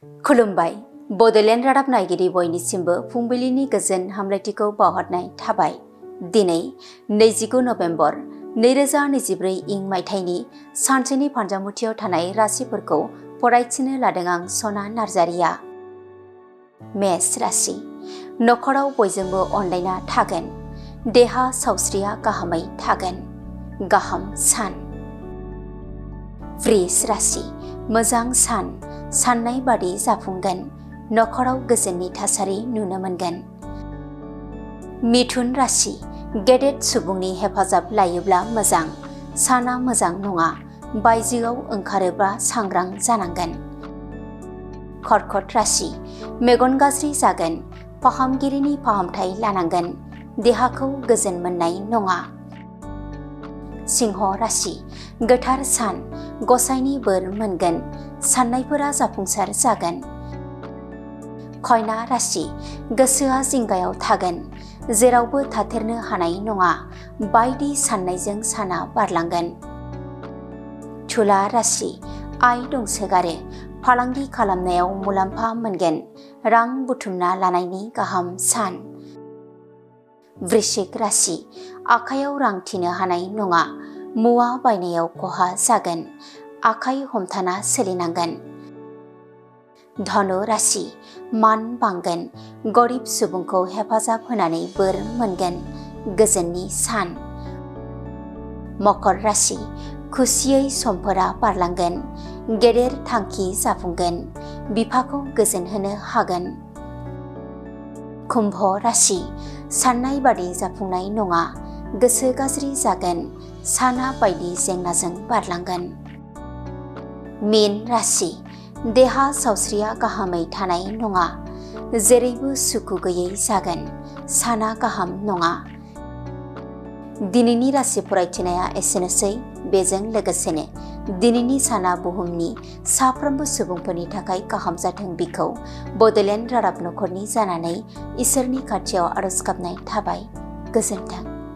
खुलुमबाय। बड'लेण्ड रादाब नायगिरि बयनिसिमबो फुंबिलिनि गोजोन हामलायथिखौ बावहरनाय थाबाय। दिनै 29 नभेम्बर 2024 इं मायथाइनि सानसेनि फान्जामुथियाव थानाय राशिफोरखौ फरायथिनो लादों आं सना नार्जारिया। मेष राशि। नखराव बयजोंबो अनलायना थागोन। देहा सावस्रिया गाहामै थागोन। गाहाम सान। वृष राशि। मोजां सान। साननाय बादि जाफुंगोन। नखराव गोजोननि थासारि नुनो मोनगोन। मिथुन राशि। गेदेर सुबुंनि हेफाजाब लायोब्ला मोजां। साना मोजां नङा। बायजोआव ओंखारोब्ला सांग्रां जानांगोन। कर्कट राशि। मेगन गाज्रि जागोन। फाहामगिरिनि फाहामथाय लानांगोन। देहाखौ गोजोन मोननाय नङा। सिंह राशि। गोथार सान। गसाइनि बोर मोनगोन। साननायफोरा जाफुंसार जागोन। कन्या राशि। गोसोआ जिंगायाव थागोन। जेरावबो थाथेरनो हानाय नङा। बायदि साननायजों साना बारलांगोन। तुला राशि। आय दंसोगारो। फालांगि खालामनायाव मुलाम्फा मोनगोन। रां बुथुमना लानायनि गाहाम सान। वृश्चिक राशि। आखायाव रां थिनो हानाय नङा। मुवा बायनायाव खहा जागोन। आखाइ हमथाना सोलिनांगोन। धनु राशि। मान बांगोन। गरिब सुबुंखौ हेफाजाब होनानै बोर मोनगोन। गोजोननि सान। मकर राशि। खुसियै समफोरा बारलांगोन। गेदेर थांखि जाफुंगोन। बिफाखौ गोजोन होनो हागोन। कुम्भ राशि। साननाय बादि जाफुंनाय नङा। गोसो गाज्रि जागोन। साना बायदि जेंनाजों बारलांगोन। मीन राशि। देहा सावस्रिया गाहामै थानाय नङा। जेरैबो सुखु गैयै जागोन। साना गाहाम नङा। दिनैनि राशि फरायथिनाया एसेनोसै। बेजों लोगोसेनो दिनैनि साना बुहुमनि साफ्रोमबो सुबुंफोरनि थाखाय गाहाम जाथों बिखौ बड'लेण्ड रादाब नखरनि जानानै इसोरनि खाथियाव आरज गाबनाय थाबाय। गोजोन्थों।